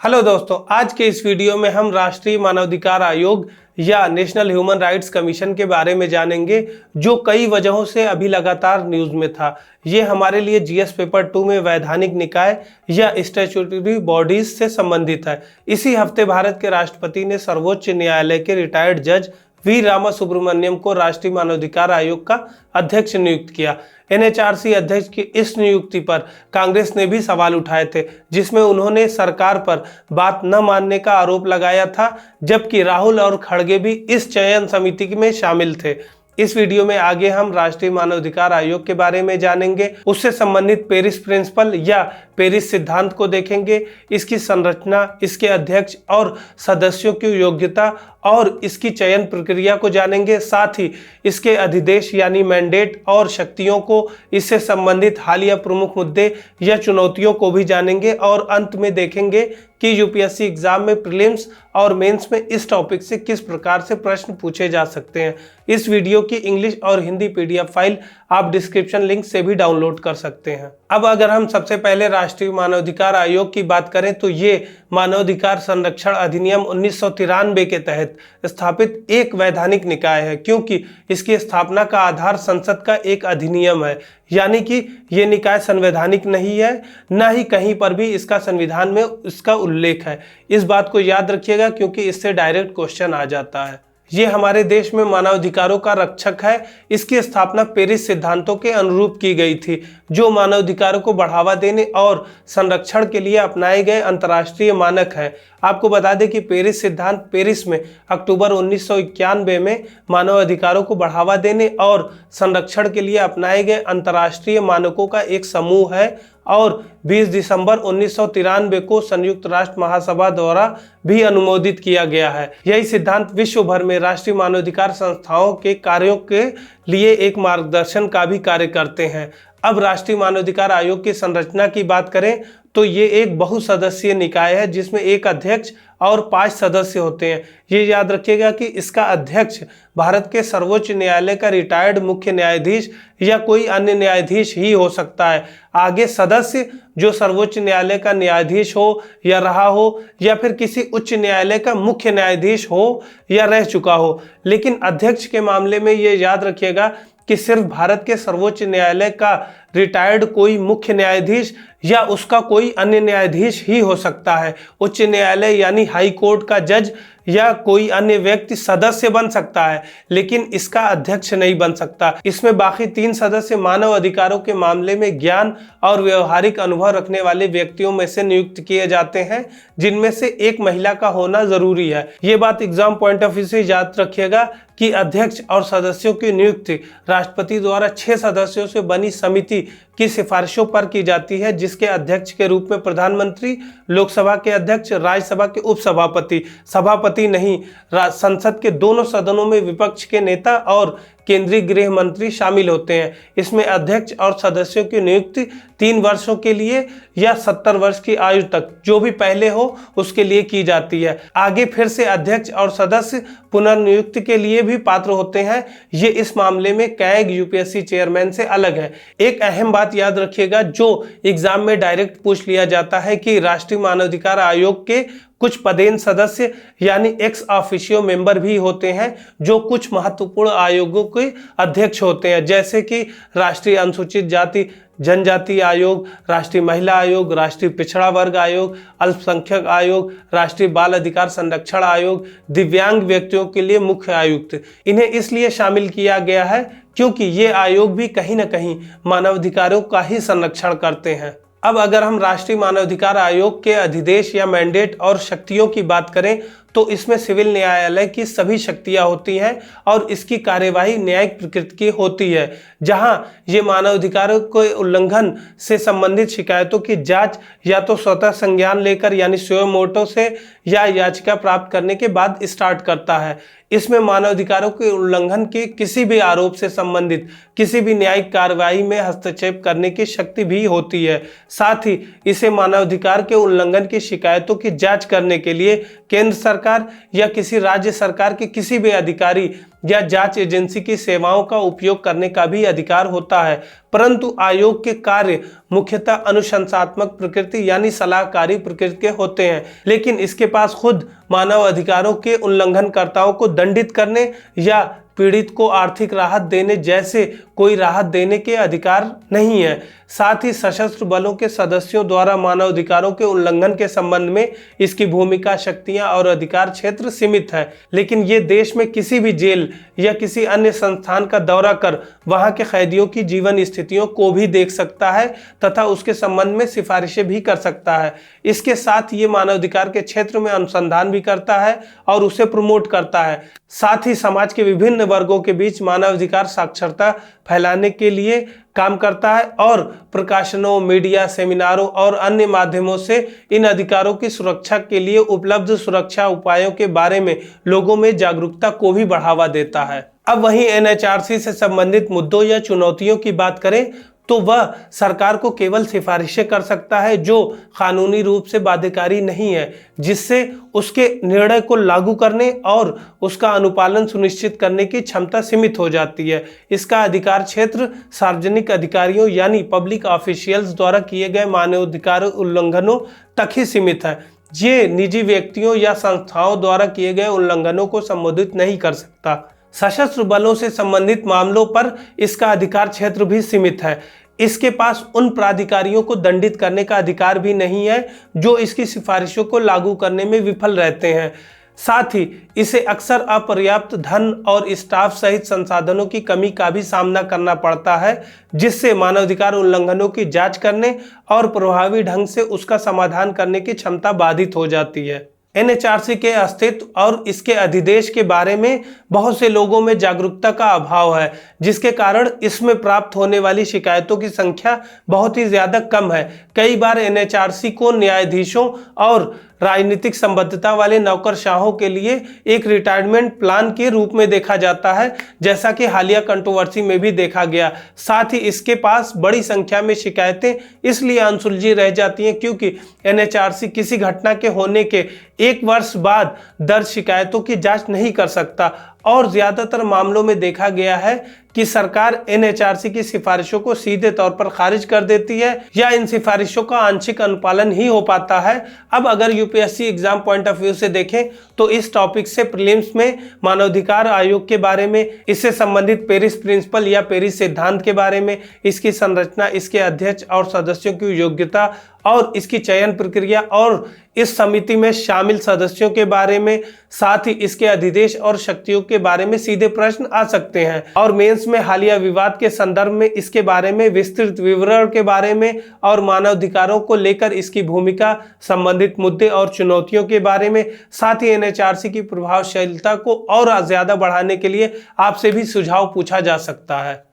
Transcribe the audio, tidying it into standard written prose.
Hello दोस्तों, आज के इस वीडियो में हम राष्ट्रीय मानवाधिकार आयोग या नेशनल ह्यूमन राइट्स कमीशन के बारे में जानेंगे, जो कई वजहों से अभी लगातार न्यूज़ में था। ये हमारे लिए जीएस पेपर 2 में वैधानिक निकाय या स्टैट्यूटरी बॉडीज से संबंधित है। इसी हफ्ते भारत के राष्ट्रपति ने सर्वोच्च न्यायालय के रिटायर्ड जज वी रामासुब्रमण्यम को राष्ट्रीय मानवाधिकार आयोग का अध्यक्ष नियुक्त किया। एनएचआरसी अध्यक्ष की इस नियुक्ति पर कांग्रेस ने भी सवाल उठाए थे, जिसमें उन्होंने सरकार पर बात न मानने का आरोप लगाया था, जबकि राहुल और खड़गे भी इस चयन समिति में शामिल थे। इस वीडियो में आगे हम राष्ट्रीय मानवाधिकार आयोग के बारे में जानेंगे, उससे संबंधित पेरिस प्रिंसिपल या पेरिस सिद्धांत को देखेंगे, इसकी संरचना, इसके अध्यक्ष और सदस्यों की योग्यता और इसकी चयन प्रक्रिया को जानेंगे। साथ ही इसके अधिदेश यानी मैंडेट और शक्तियों को, इससे संबंधित हालिया प्रमुख मुद्दे या चुनौतियों को भी जानेंगे और अंत में देखेंगे कि यूपीएससी एग्जाम में प्रीलिम्स और मेंस में इस टॉपिक से किस प्रकार से प्रश्न पूछे जा सकते हैं। इस वीडियो की इंग्लिश और हिंदी पीडीएफ फाइल आप डिस्क्रिप्शन लिंक से भी डाउनलोड कर सकते हैं। अब अगर हम सबसे पहले राष्ट्रीय मानवाधिकार आयोग की बात करें तो ये मानवाधिकार संरक्षण अधिनियम 1993 के तहत स्थापित एक वैधानिक निकाय है, क्योंकि इसकी स्थापना का आधार संसद का एक अधिनियम है, यानी कि ये निकाय संवैधानिक नहीं है, न ही कहीं पर भी इसका संविधान में इसका उल्लेख है। इस बात को याद रखिएगा, क्योंकि इससे डायरेक्ट क्वेश्चन आ जाता है। ये हमारे देश में मानवाधिकारों का रक्षक है। इसकी स्थापना पेरिस सिद्धांतों के अनुरूप की गई थी, जो मानवाधिकारों को बढ़ावा देने और संरक्षण के लिए अपनाए गए अंतर्राष्ट्रीय मानक हैं। आपको बता दें कि पेरिस सिद्धांत पेरिस में अक्टूबर 1991 में मानवाधिकारों को बढ़ावा देने और संरक्षण के लिए अपनाए गए अंतर्राष्ट्रीय मानकों का एक समूह है और 20 दिसंबर 1993 को संयुक्त राष्ट्र महासभा द्वारा भी अनुमोदित किया गया है। यही सिद्धांत विश्व भर में राष्ट्रीय मानवाधिकार संस्थाओं के कार्यों के लिए एक मार्गदर्शन का भी कार्य करते हैं। अब राष्ट्रीय मानवाधिकार आयोग की संरचना की बात करें तो ये एक बहुसदस्यीय निकाय है, जिसमें एक अध्यक्ष और 5 सदस्य होते हैं। ये याद रखिएगा कि इसका अध्यक्ष भारत के सर्वोच्च न्यायालय का रिटायर्ड मुख्य न्यायाधीश या कोई अन्य न्यायाधीश ही हो सकता है। आगे सदस्य जो सर्वोच्च न्यायालय का न्यायाधीश हो या रहा हो, या फिर किसी उच्च न्यायालय का मुख्य न्यायाधीश हो या रह चुका हो। लेकिन अध्यक्ष के मामले में ये याद रखिएगा कि सिर्फ भारत के सर्वोच्च न्यायालय का रिटायर्ड कोई मुख्य न्यायाधीश या उसका कोई अन्य न्यायाधीश ही हो सकता है। उच्च न्यायालय यानी हाई कोर्ट का जज या कोई अन्य व्यक्ति सदस्य बन सकता है, लेकिन इसका अध्यक्ष नहीं बन सकता। इसमें बाकी 3 सदस्य मानव अधिकारों के मामले में ज्ञान और व्यवहारिक अनुभव रखने वाले व्यक्तियों में से नियुक्त किए जाते हैं, जिनमें से एक महिला का होना जरूरी है। ये बात एग्जाम पॉइंट ऑफ व्यू से याद रखिएगा कि अध्यक्ष और सदस्यों की नियुक्ति राष्ट्रपति द्वारा 6 सदस्यों से बनी समिति की सिफारिशों पर की जाती है, जिसके अध्यक्ष के रूप में प्रधानमंत्री, लोकसभा के अध्यक्ष, राज्यसभा के उपसभापति, सभापति नहीं, संसद के दोनों सदनों में विपक्ष के नेता और केंद्रीय गृह मंत्री शामिल होते हैं। इसमें अध्यक्ष और सदस्यों की नियुक्ति 3 वर्षों के लिए या 70 वर्ष की आयु तक, जो भी पहले हो उसके लिए की जाती है। आगे फिर से अध्यक्ष और सदस्य पुनर्नियुक्ति के लिए भी पात्र होते हैं। ये इस मामले में कैग यूपीएससी चेयरमैन से अलग है। एक अहम बात याद रखिएगा, जो एग्जाम में डायरेक्ट पूछ लिया जाता है कि राष्ट्रीय मानवाधिकार आयोग के कुछ पदेन सदस्य यानी एक्स ऑफिशियो मेंबर भी होते हैं, जो कुछ महत्वपूर्ण आयोगों के अध्यक्ष होते हैं, जैसे कि राष्ट्रीय अनुसूचित जाति जनजाति आयोग, राष्ट्रीय महिला आयोग, राष्ट्रीय पिछड़ा वर्ग आयोग, अल्पसंख्यक आयोग, राष्ट्रीय बाल अधिकार संरक्षण आयोग, दिव्यांग व्यक्तियों के लिए मुख्य आयुक्त। इन्हें इसलिए शामिल किया गया है क्योंकि ये आयोग भी कहीं न कहीं मानवाधिकारों का ही संरक्षण करते हैं। अब अगर हम राष्ट्रीय मानवाधिकार आयोग के अधिदेश या मैंडेट और शक्तियों की बात करें तो इसमें सिविल न्यायालय की सभी शक्तियां होती हैं और इसकी कार्यवाही न्यायिक प्रकृति की होती है, जहां ये मानवाधिकारों के उल्लंघन से संबंधित शिकायतों की जांच या तो स्वतः संज्ञान लेकर यानी स्वयं मोटो से या याचिका प्राप्त करने के बाद स्टार्ट करता है। इसमें मानवाधिकारों के उल्लंघन के किसी भी आरोप से संबंधित किसी भी न्यायिक कार्रवाई में हस्तक्षेप करने की शक्ति भी होती है। साथ ही इसे मानवाधिकार के उल्लंघन की शिकायतों की जांच करने के लिए केंद्र सरकार सरकार या किसी राज्य सरकार के किसी भी अधिकारी या जांच एजेंसी की सेवाओं का उपयोग करने का भी अधिकार होता है, परंतु आयोग के कार्य मुख्यतः अनुशंसात्मक प्रकृति यानी सलाहकारी प्रकृति के होते हैं। लेकिन इसके पास खुद मानव अधिकारों के उल्लंघनकर्ताओं को दंडित करने या पीड़ित को आर्थिक राहत देने जैसे कोई राहत देने के अधिकार नहीं है। साथ ही सशस्त्र बलों के सदस्यों द्वारा मानवाधिकारों के उल्लंघन के संबंध में इसकी भूमिका, शक्तियां और अधिकार क्षेत्र सीमित है। लेकिन ये देश में किसी भी जेल या किसी अन्य संस्थान का दौरा कर वहां के कैदियों की जीवन स्थितियों को भी देख सकता है तथा उसके संबंध में सिफारिशें भी कर सकता है। इसके साथ ये मानवाधिकार के क्षेत्र में अनुसंधान भी करता है और उसे प्रमोट करता है। साथ ही समाज के विभिन्न वर्गों के बीच मानवाधिकार साक्षरता फैलाने के लिए काम करता है और प्रकाशनों, मीडिया, सेमिनारों और अन्य माध्यमों से इन अधिकारों की सुरक्षा के लिए उपलब्ध सुरक्षा उपायों के बारे में लोगों में जागरूकता को भी बढ़ावा देता है। अब वहीं एनएचआरसी से संबंधित मुद्दों या चुनौतियों की बात करें तो वह सरकार को केवल सिफारिशें कर सकता है जो कानूनी रूप से बाध्यकारी नहीं है, जिससे उसके निर्णय को लागू करने और उसका अनुपालन सुनिश्चित करने की क्षमता सीमित हो जाती है। इसका अधिकार क्षेत्र सार्वजनिक अधिकारियों यानी पब्लिक ऑफिशियल्स द्वारा किए गए मानवाधिकार उल्लंघनों तक ही सीमित है। ये निजी व्यक्तियों या संस्थाओं द्वारा किए गए उल्लंघनों को संबोधित नहीं कर सकता। सशस्त्र बलों से संबंधित मामलों पर इसका अधिकार क्षेत्र भी सीमित है। इसके पास उन प्राधिकारियों को दंडित करने का अधिकार भी नहीं है जो इसकी सिफारिशों को लागू करने में विफल रहते हैं। साथ ही इसे अक्सर अपर्याप्त धन और स्टाफ सहित संसाधनों की कमी का भी सामना करना पड़ता है, जिससे मानवाधिकार उल्लंघनों की जांच करने और प्रभावी ढंग से उसका समाधान करने की क्षमता बाधित हो जाती है। एनएचआरसी के अस्तित्व और इसके अधिदेश के बारे में बहुत से लोगों में जागरूकता का अभाव है, जिसके कारण इसमें प्राप्त होने वाली शिकायतों की संख्या बहुत ही ज्यादा कम है। कई बार एनएचआरसी को न्यायाधीशों और राजनीतिक संबद्धता वाले नौकरशाहों के लिए एक रिटायरमेंट प्लान के रूप में देखा जाता है, जैसा कि हालिया कंट्रोवर्सी में भी देखा गया। साथ ही इसके पास बड़ी संख्या में शिकायतें इसलिए अनसुलझी रह जाती हैं क्योंकि एनएचआरसी किसी घटना के होने के 1 वर्ष बाद दर्ज शिकायतों की जांच नहीं कर सकता और ज्यादातर मामलों में देखा गया है कि सरकार एनएचआरसी की सिफारिशों को सीधे तौर पर खारिज कर देती है या इन सिफारिशों का आंशिक अनुपालन ही हो पाता है। अब अगर UPSC exam point of view से देखें तो इस टॉपिक से प्रीलिम्स में मानवाधिकार आयोग के बारे में, इससे संबंधित पेरिस प्रिंसिपल या पेरिस सिद्धांत के बारे में, इसकी संरचना, इसके अध्यक्ष और सदस्यों की योग्यता और इसकी चयन प्रक्रिया और इस समिति में शामिल सदस्यों के बारे में, साथ ही इसके अधिदेश और शक्तियों के बारे में सीधे प्रश्न आ सकते हैं। और मेंस में हालिया विवाद के संदर्भ में इसके बारे में विस्तृत विवरण के बारे में और मानवाधिकारों को लेकर इसकी भूमिका, संबंधित मुद्दे और चुनौतियों के बारे में, साथ ही एनएचआरसी की प्रभावशीलता को और ज्यादा बढ़ाने के लिए आपसे भी सुझाव पूछा जा सकता है।